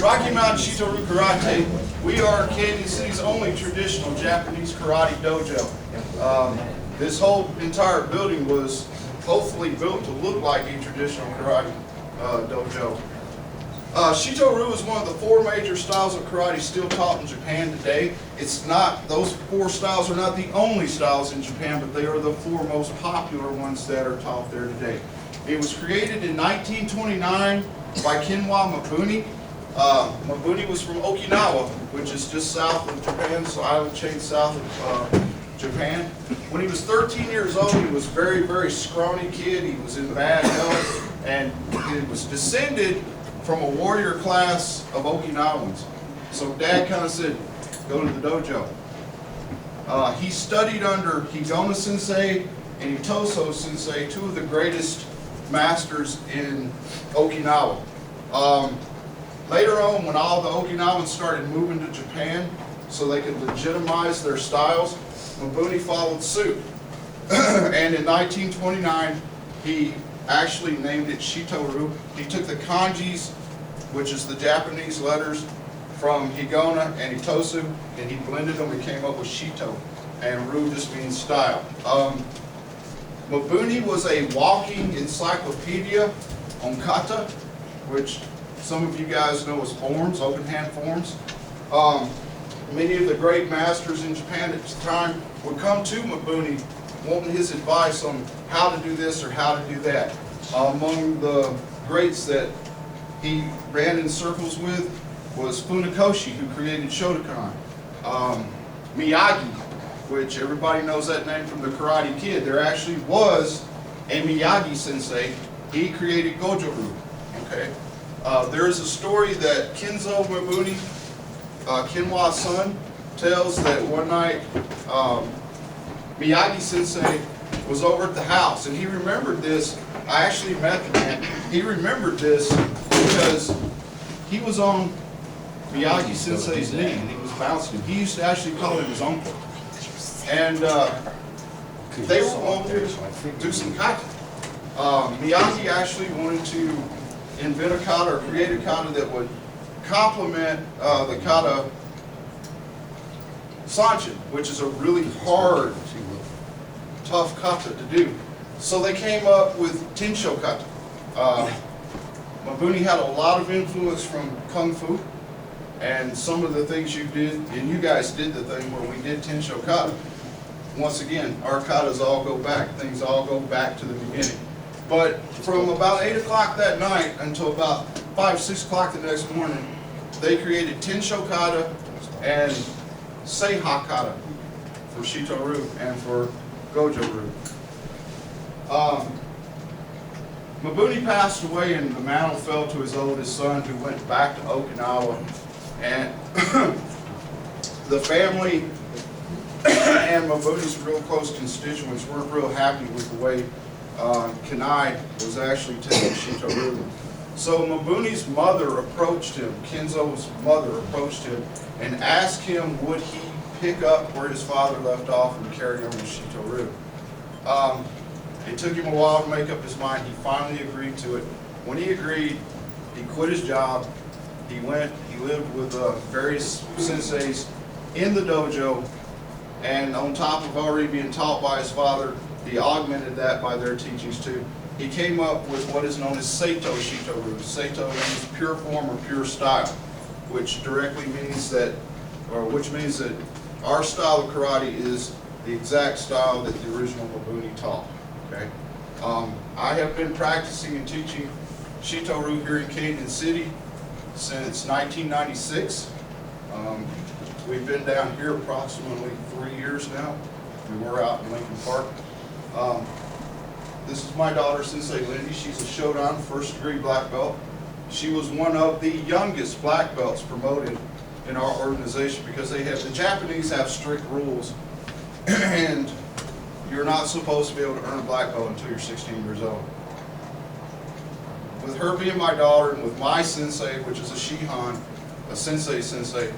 Rocky Mountain Shito-Ryu Karate, we are Kansas City's only traditional Japanese karate dojo. This whole entire building was hopefully built to look like a traditional karate dojo. Shito-Ryu is one of the 4 major styles of karate still taught in Japan today. It's not, those 4 styles are not the only styles in Japan, but they are the 4 most popular ones that are taught there today. It was created in 1929 by Kenwa Mabuni. Mabuni was from Okinawa, which is just south of Japan, so island chain south of Japan. When he was 13 years old, he was a very, very scrawny kid. He was in bad health, and he was descended from a warrior class of Okinawans. So Dad kind of said, go to the dojo. He studied under Higona Sensei and Itoso Sensei, 2 of the greatest masters in Okinawa. Later on, when all the Okinawans started moving to Japan so they could legitimize their styles, Mabuni followed suit. And in 1929, he actually named it Shito-Ryu. He took the kanjis, which is the Japanese letters, from Higona and Itosu, and he blended them and came up with Shito. And Ryu just means style. Mabuni was a walking encyclopedia on kata, which some of you guys know as forms, open hand forms. Many of the great masters in Japan at the time would come to Mabuni wanting his advice on how to do this or how to do that. Among the greats that he ran in circles with was Funakoshi, who created Shotokan. Miyagi, which everybody knows that name from the Karate Kid. There actually was a Miyagi Sensei. He created Gojo-Ryu. Okay. There is a story that Kenzo Mabuni, Kenwa's son, tells that one night Miyagi Sensei was over at the house, and he remembered this. I actually met the man. He remembered this because he was on Miyagi Sensei's knee and he was bouncing him. He used to actually call him his uncle. And they were going to do some kata. Miyagi actually wanted to invent a kata or create a kata that would complement the kata sanchin, which is a really hard, tough kata to do. So they came up with Tensho kata. Mabuni had a lot of influence from Kung Fu, and some of the things you did, and you guys did the thing where we did Tensho kata. Once again, our katas all go back, things all go back to the beginning. But from about 8 o'clock that night until about 5, 6 o'clock the next morning, they created Tensho kata and Seiha kata for Shito-Ryu and for Gojo-Ryu. Mabuni passed away and the mantle fell to his oldest son, who went back to Okinawa, and the family and Mabuni's real close constituents weren't real happy with the way Kanai was actually taking Shito-Ryu. So Mabuni's mother approached him, Kenzo's mother approached him, and asked him would he pick up where his father left off and carry on with Shito-Ryu. It took him a while to make up his mind. He finally agreed to it. When he agreed, he quit his job. He lived with various senseis in the dojo, and on top of already being taught by his father, he augmented that by their teachings too. He came up with what is known as Seito Shito-Ryu. Seito means pure form or pure style, which directly means that, which means that our style of karate is the exact style that the original Mabuni taught. Okay, I have been practicing and teaching Shito-Ryu here in Kansas City since 1996. We've been down here approximately 3 years now. We were out in Lincoln Park. This is my daughter, Sensei Lindy. She's a Shodan, first degree black belt. She was one of the youngest black belts promoted in our organization because the Japanese have strict rules, and you're not supposed to be able to earn a black belt until you're 16 years old. With her being my daughter and with my sensei, which is a Shihan, a sensei,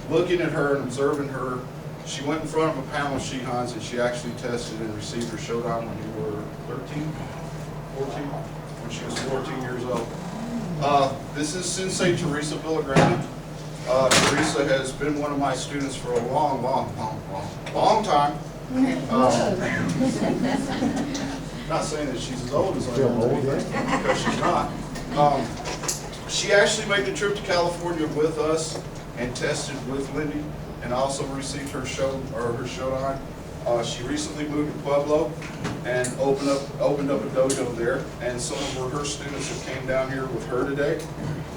looking at her and observing her, she went in front of a panel of Shihans and she actually tested and received her Shodan when you were 13, 14, when she was 14 years old. This is Sensei Teresa Villagrana. Teresa has been one of my students for a long time. Not saying that she's as old as I am or anything, because she's not. She actually made the trip to California with us and tested with Lindy, and also received her Shodan. She recently moved to Pueblo and opened up a dojo there, and some of her students have came down here with her today.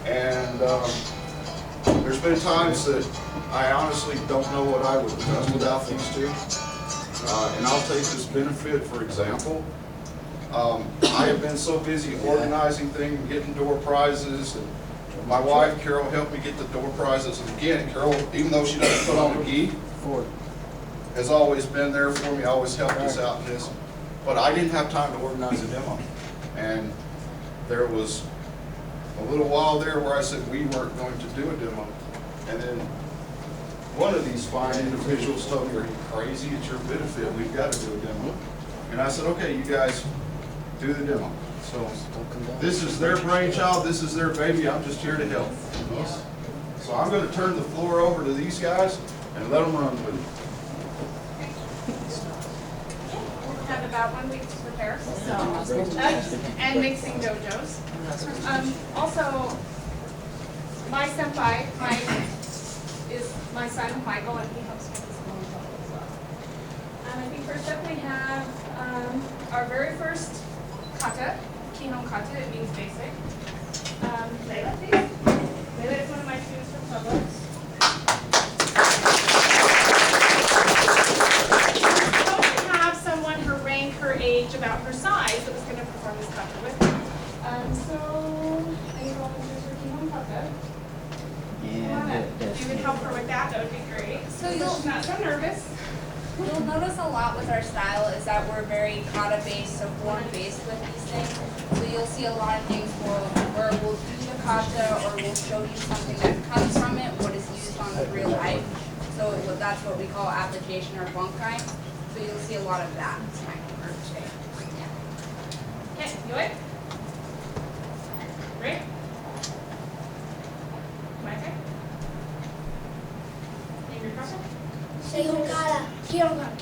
And there's been times that I honestly don't know what I would have done without these two. And I'll take this benefit for example. I have been so busy organizing things, getting door prizes, and my wife Carol helped me get the door prizes. And again, Carol, even though she doesn't put on a gi, has always been there for me, always helped us out in this. But I didn't have time to organize a demo. And there was a little while there where I said we weren't going to do a demo. And then one of these fine individuals told me, "Are you crazy? It's your benefit. We've got to do a demo." And I said, "Okay, you guys do the demo." So this is their brainchild. This is their baby. I'm just here to help. So I'm going to turn the floor over to these guys and let them run with it. Have about 1 week to prepare, and mixing dojos. Also, my senpai is my son Michael, and he helps me with this as well. I think first up we have our very first kata, Kihon kata. It means basic. Layla, please. Layla is one of my students from Pueblo. Her age, about her size, that was going to perform this kata with me. So, any volunteers for Kihon kata? Yeah. If you would help her with that, that would be great. So she's not so nervous. You'll notice a lot with our style is that we're very kata-based, so form-based with these things. So you'll see a lot of things where we'll do the kata, or we'll show you something that comes from it, what is used on the real life. So that's what we call application or bunkai. So you'll see a lot of that. Okay, you it? Great. My turn. Name your person. Kihon kata. Kihon kata.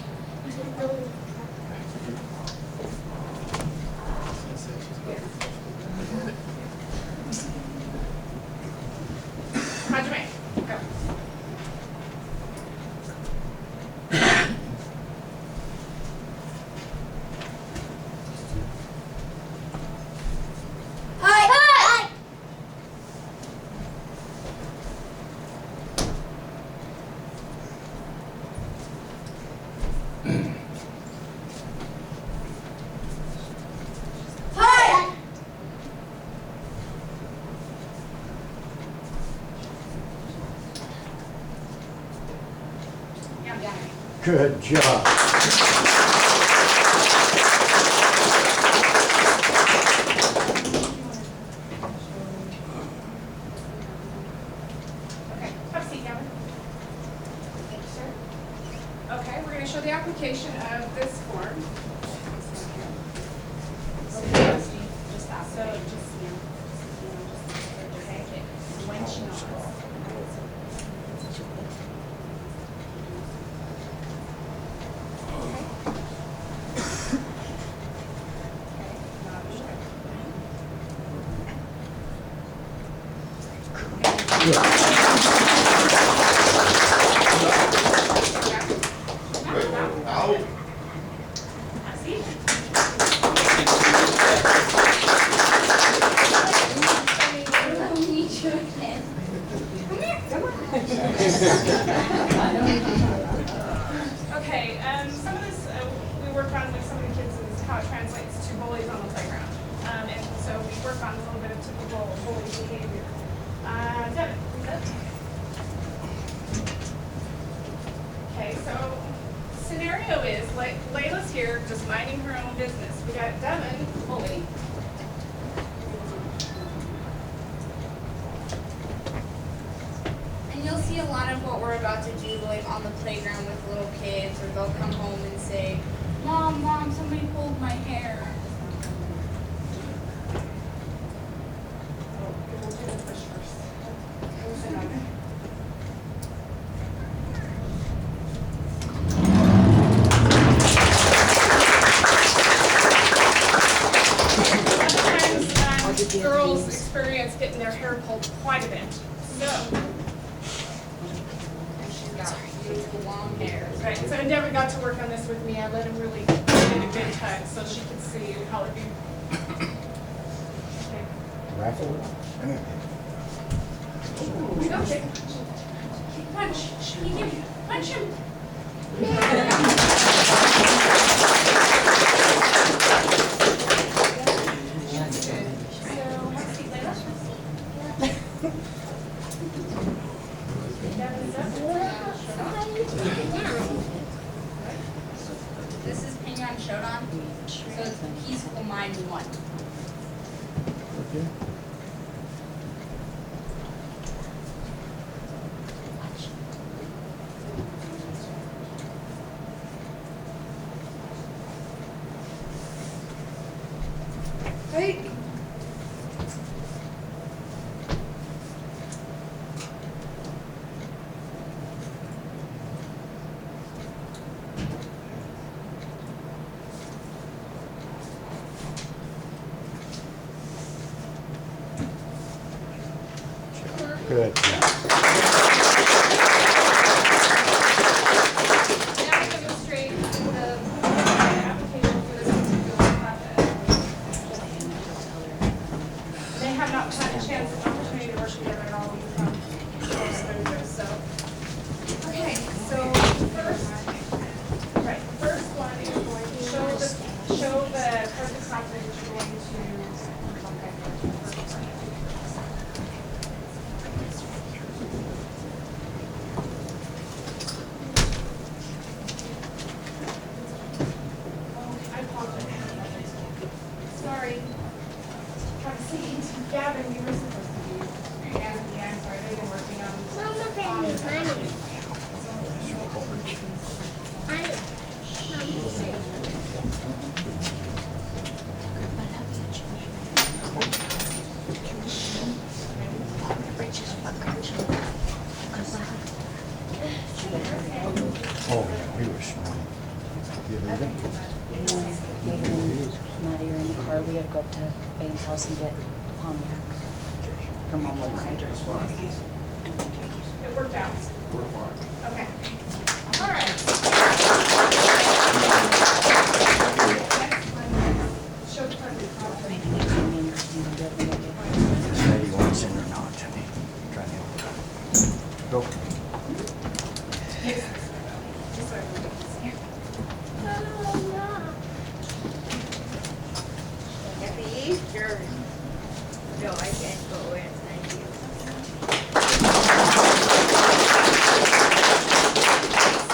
Hajime. Go. Good job. Okay, have a seat, Gavin. Thank you, sir. Okay, we're going to show the application of this form. Okay, some of this we worked on with some of the kids is how it translates to bullies on the playground. And so we work on a little bit of typical bully behavior. Devin, is it? Okay, so scenario is Layla's here just minding her own business. We got Devin, bully. And you'll see a lot of what we're about to do like on the playground with little kids, or they'll come home and say, Mom, somebody pulled my hair. due to the long hair. Right, so Devin got to work on this with me. I let him really get it a good cut so she could see how it do. Okay. Rifle it? Okay. Punch. Punch him. This is Pinyon Shodan, so it's Peaceful Mind 1. Okay. Hey. Good. Now we demonstrate the application for this particular project. They have not had a chance, opportunity to work together at all. We've come so. Okay, so first one is going to show the perfect concept that you're going to. I apologize. Sorry. Have a seat. Gavin, you were supposed to be. Yeah, I'm sorry. They've been working on. Mama gave me money. Oh, he was smart. You heard him? Maddie are in the car. We gotta go up to Bane's house and get cognac. Her mom would mind. It worked out. Okay. All right. Next one is show the perfect concept. Say he wants in or not. Try to go. Just so everybody can see. Happy Easter. No, I can't go in, thank you.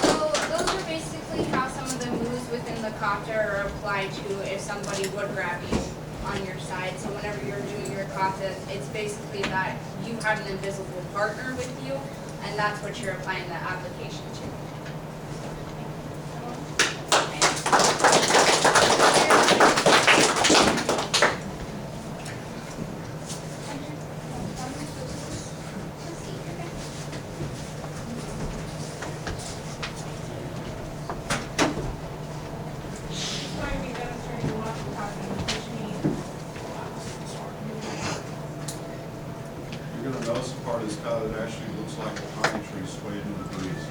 So those are basically how some of the moves within the kata are applied to if somebody would grab you on your side. So whenever you're doing your kata, it's basically that you have an invisible partner with you, and that's what you're applying the application to. It's going to be demonstrating a lot of talking, which means You're gonna notice a part of this kata that actually looks like a pine tree swaying in the breeze.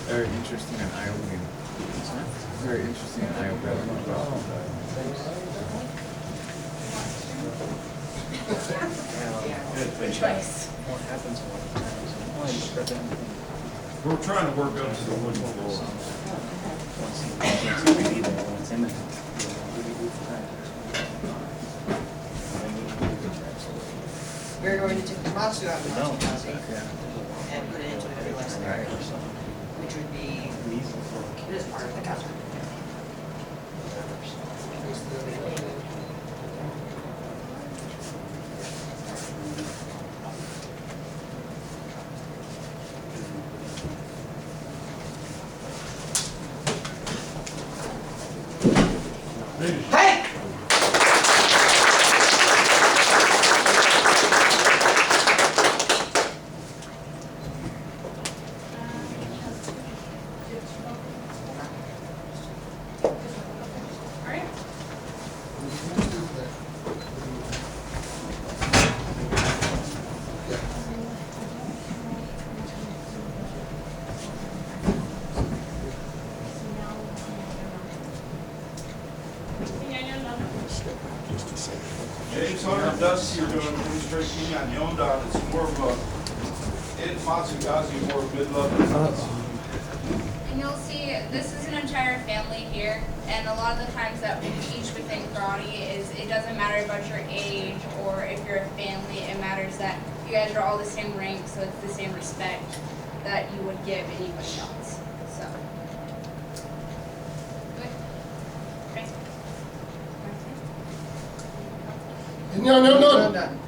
Very interesting and eye-opening. Very interesting and eye-opening. good choice. What happens a lot of times? Well, you spread that. We're trying to work up to the wooden floor. Once We're going to take the Matsu out of Matsu and put it into a less area, which would be this part of the castle. Hey! All right. James Hunter and Dusty are doing a demonstration on Yondan. It's more of a, in Matsugazi, more mid-level. And you'll see, this is an entire family here, and a lot of the times that we teach within karate is it doesn't matter about your age or if you're a family, it matters that you guys are all the same rank, so it's the same respect that you would give anybody else. So. Good. Okay. No, done.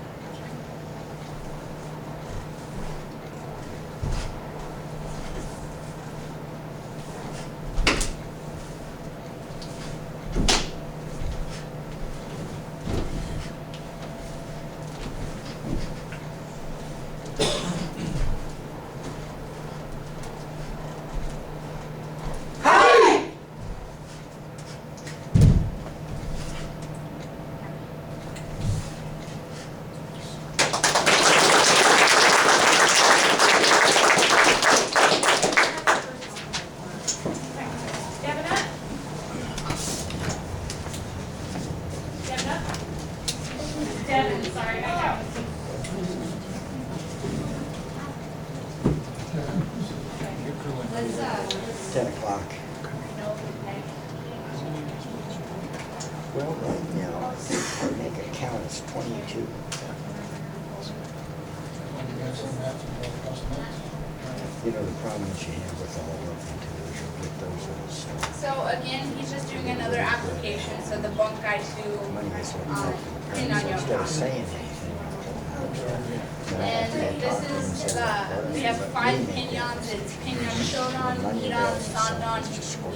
Devin, sorry, I got it. Let's 10 o'clock. Well, right now, I make it count, it's 22. You know, the problems you have with all of them too is you'll get those little stuff. So again, he's just doing another application, so the bunk guy to Money is what it's like for the pin on parents, your instead of top. saying anything. And this is we have 5 pinyons. It's pinyon shodan, nidan, sandan,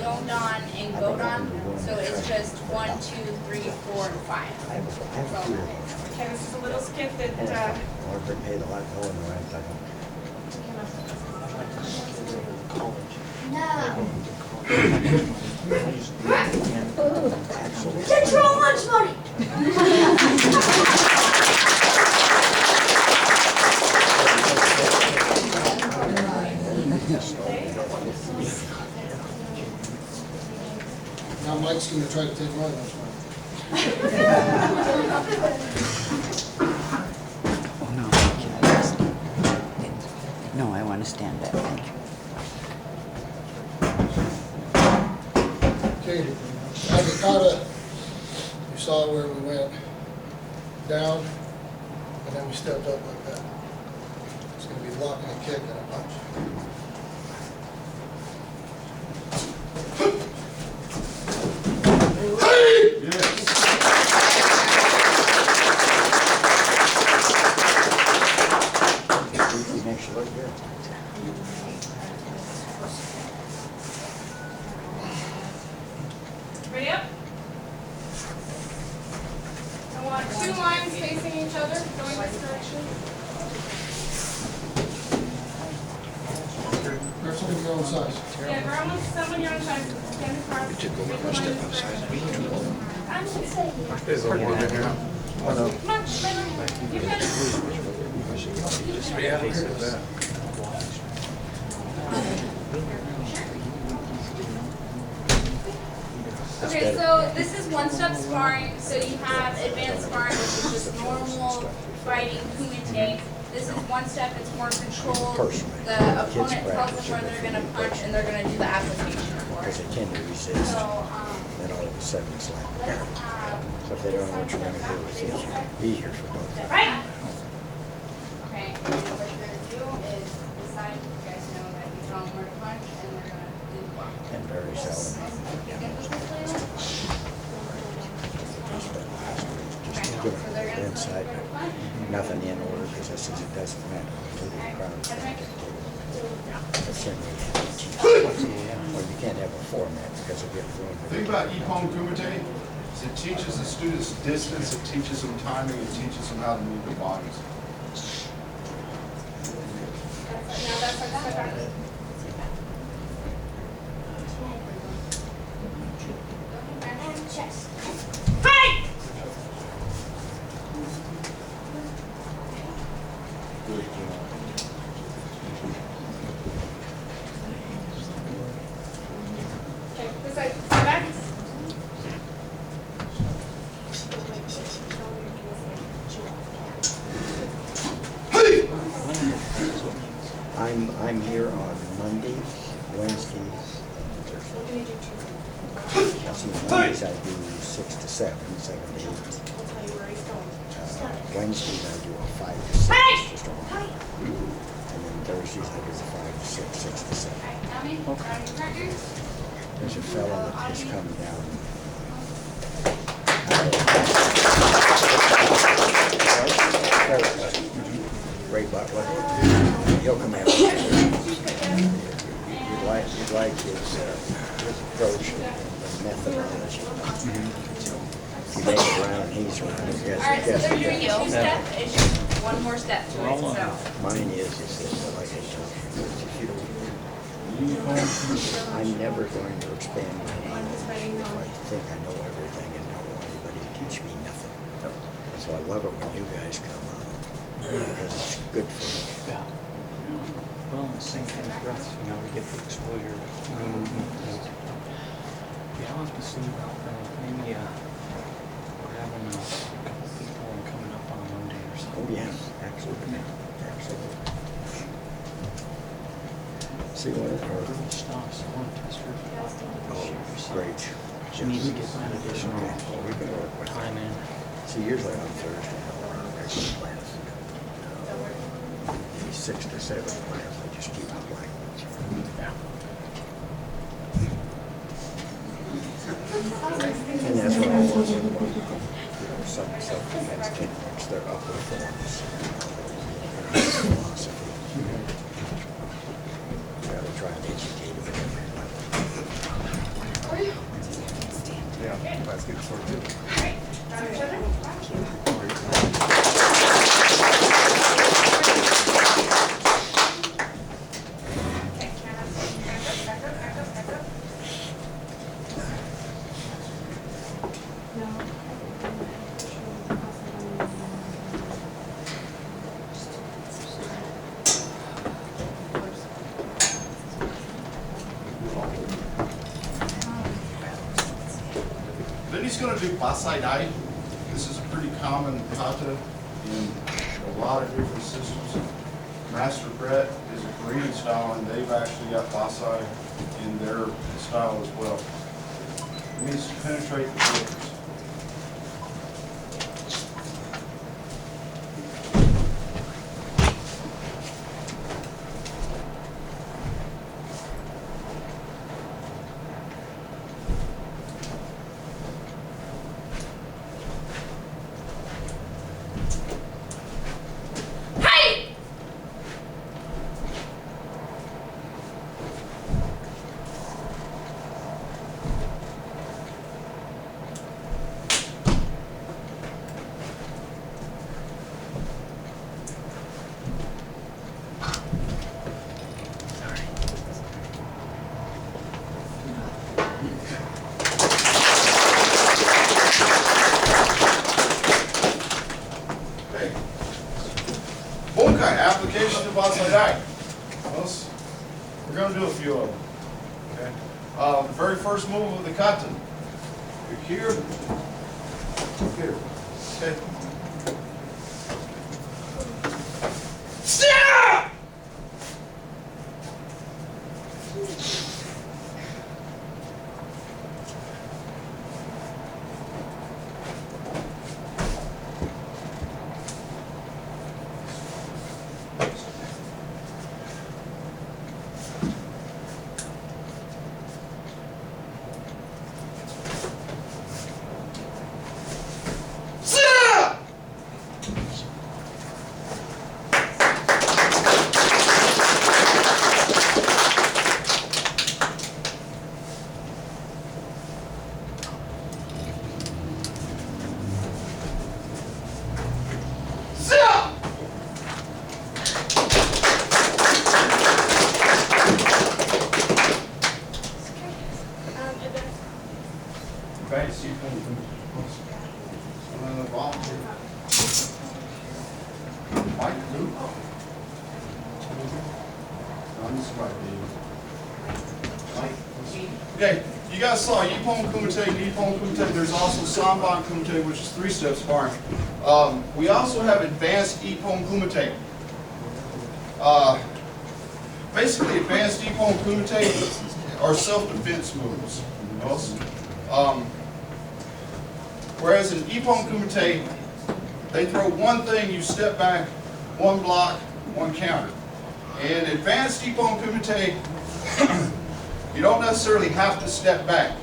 yondan, and godan. So it's just 1, 2, 3, 4, and 5. I have a few of those. Okay, this is a little skit And that, or if they paid a lot more in the rent, I don't. Get your own lunch money! Now Mike's gonna try to take my lunch money. Oh, no, thank you. I understand. No, I want to stand back, thank you. Okay, Agakata, you saw where we went down, and then we stepped up like that. It's gonna be blocking a kick and a punch. It makes you look good. ready up? I want 2 lines facing each other, going this direction. Grab something your own size. Yeah, grab one, someone your own size, stand across. Took a little step outside. Me too. I'm gonna say, There's a little bit here. come on, you can. Yeah, look at that. Okay, so this is one-step sparring. So you have advanced sparring, which is just normal fighting, kumite. This is one step, it's more controlled. Personally, The opponent tells them where they're gonna punch and they're gonna do the application for Because it. they tend to resist. So, then all of a sudden it's like, so if they don't know what you're gonna do, it's easier for both of them. Right. Okay, and what you're gonna do is decide, you guys know that you tell them where to punch and they're gonna do the block. And very seldom. You good with this, Leo? Just to give it inside, nothing in order, because this is, it doesn't matter until the crowd. That's in the well, you can't have a format because it gets ruined. The thing about Ippon Kumite is it teaches the students distance, it teaches them timing, it teaches them how to move their bodies. Now that's our second. Chest. Fight! Good job. Okay, this side, back. I'm here on Mondays, Wednesdays, and Thursdays. See, Mondays I do 6 to 7, 7 to 8. Wednesdays I do a 5 to 6, just a one. And then Thursdays I do a 5 to 6, 6 to 7. There's a fellow that just come down. Ray Butler. He'll come out. You'd like his approach and methodology. If you make it around, he's around. Alright, so they're doing a two-step, it's just one more step to it, so. Mine is this, like I said, I'm never going to expand my hand. I think I know everything and don't want anybody to teach me nothing. So I love it when you guys come on, because it's good for me. Yeah. Well, the same thing for us, you know, we get the exposure to movement. Yeah, I'll have to see about maybe we're having a couple people coming up on a Monday or something. Oh, yes, absolutely. Absolutely. See what it Girl stops, I want to test her. Oh, great. She needs to get that additional We can work with time in. See, usually on Thursday, I'll run a regular class. Maybe 6 to 7 class, I just keep up like this. Yeah. And that's what I work with. Some self-defense techniques, they're upper forms. Philosophy. Gotta try and educate them in every level. Yeah, that's good sort too. Then he's going to do Basai Dai. This is a pretty common kata in a lot of different systems. Master Brett is a Korean style, and they've actually got Basai in their style as well. It means to penetrate the fingers. Application of Basai Dai. We're going to do a few of them. Okay. The very first move of the kata. You're here. Here. Okay. advanced Ippon Kumite. And then the volunteer. Mike, who? I'm just right there. Mike. Okay, you guys saw Ippon Kumite, Nippon Kumite. There's also Sanban Kumite, which is 3-step sparring. We also have advanced Ippon Kumite. Basically, advanced Ippon Kumite are self-defense moves. Whereas in Ippon Kumite, they throw one thing, you step back, one block, one counter. In advanced Ippon Kumite, you don't necessarily have to step back.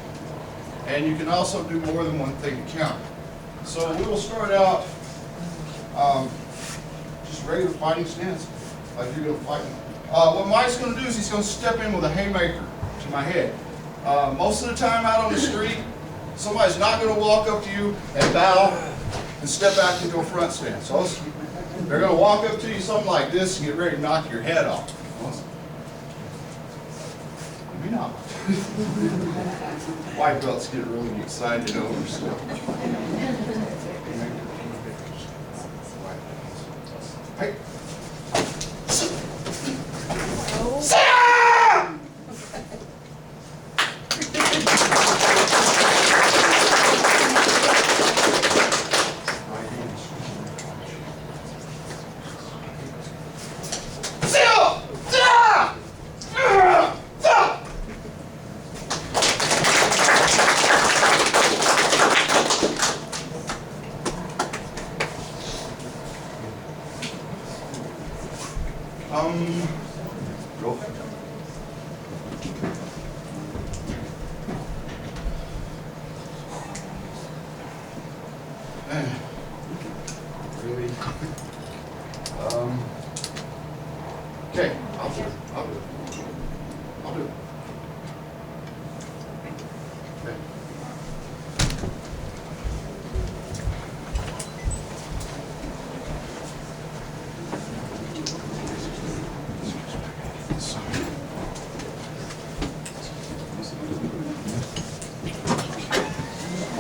And you can also do more than one thing to counter. So we will start out just regular fighting stance, like you're going to fight. What Mike's going to do is he's going to step in with a haymaker to my head. Most of the time out on the street, somebody's not going to walk up to you and bow and step back into a front stance. So they're going to walk up to you something like this and get ready to knock your head off. Maybe not. White belts get really excited over stuff. Hey. Go. Really? Okay, I'll do it. I'll do it. I'll do it. Okay.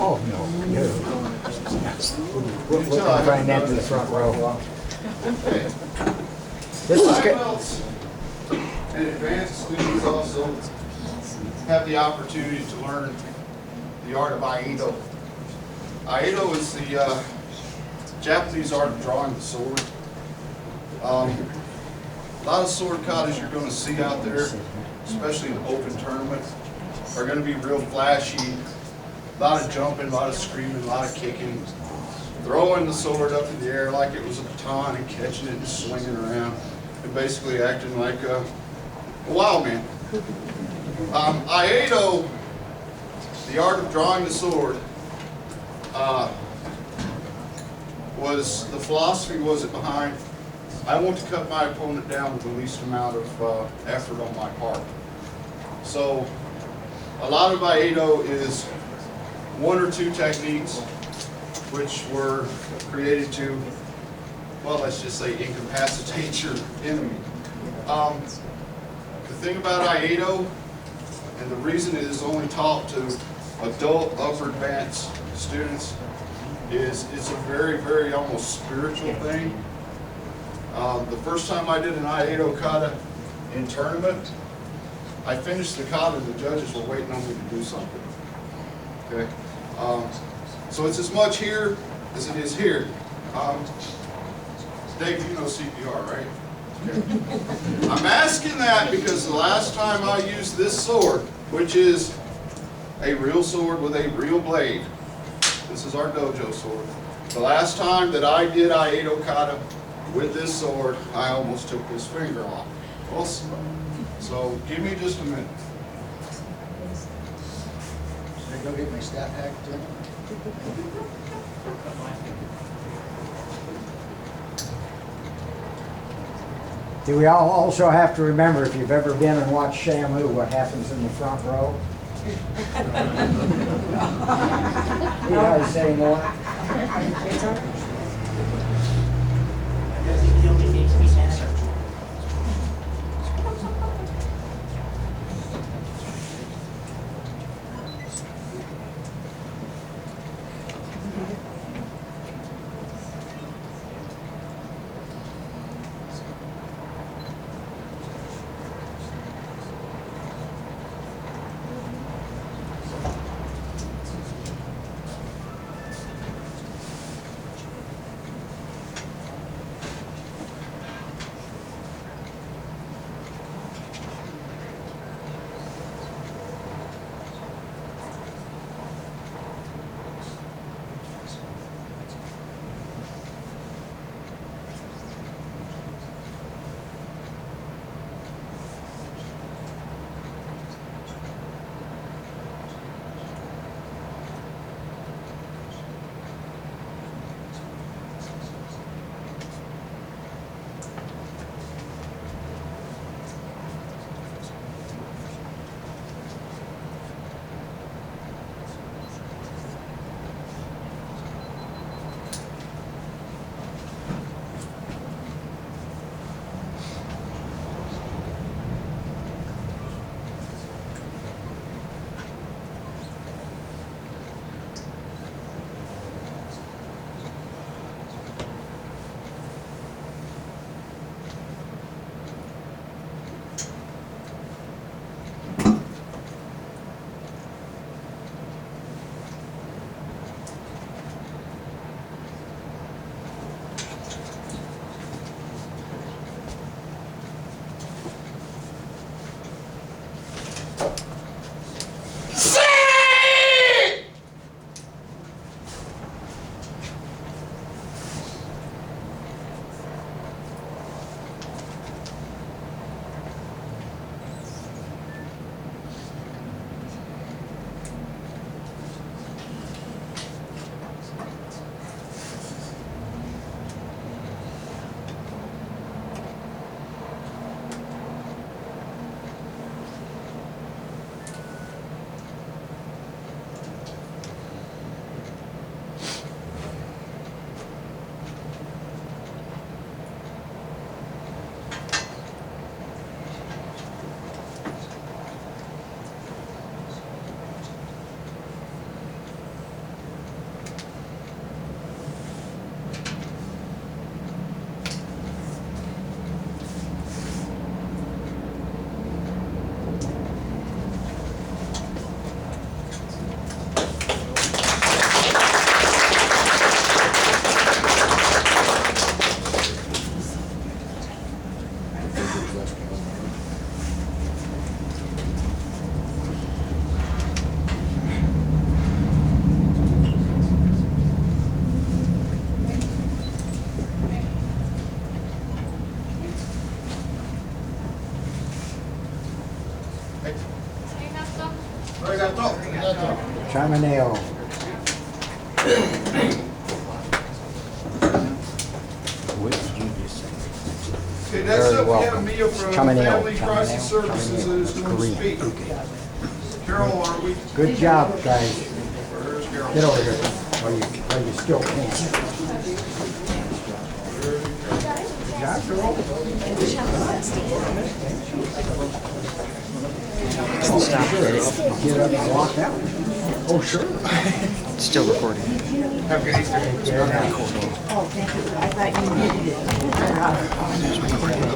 Oh, no. We'll try and enter the front row. Okay. This is Black good. belts and advanced students also have the opportunity to learn the art of Aido. Aido is the Japanese art of drawing the sword. A lot of sword katas you're going to see out there, especially in open tournaments, are going to be real flashy. A lot of jumping, a lot of screaming, a lot of kicking, throwing the sword up in the air like it was a baton and catching it and swinging around, and basically acting like a wild man. Aido, the art of drawing the sword, was the philosophy was it behind, I want to cut my opponent down with the least amount of effort on my part. So a lot of Aido is one or two techniques which were created to, well, let's just say incapacitate your enemy. The thing about Aido, and the reason it is only taught to adult upper advanced students, is it's a very, very almost spiritual thing. The first time I did an Aido kata in tournament, I finished the kata and the judges were waiting on me to do something. Okay. So it's as much here as it is here. Dave, you know CPR, right? Okay. I'm asking that because the last time I used this sword, which is a real sword with a real blade, this is our dojo sword. The last time that I did Aido kata with this sword, I almost took this finger off. Awesome. So give me just a minute. Should I go get my stat pack, Jim? Do we all also have to remember, if you've ever been and watched Shamu, what happens in the front row? You guys say more? Chamineo. What did you just say? Okay, next Very up, we have welcome. Mia from Chamineo, Family Crisis Chamineo, Services that is going to Korean. speak. Carol, are we? Good job, guys. Where's Carol? Get over here while you still can. Good job, girl. Stop it. Get up and walk out. Oh, sure. Still recording. Have a good Easter. Oh, thank you. I thought you needed it.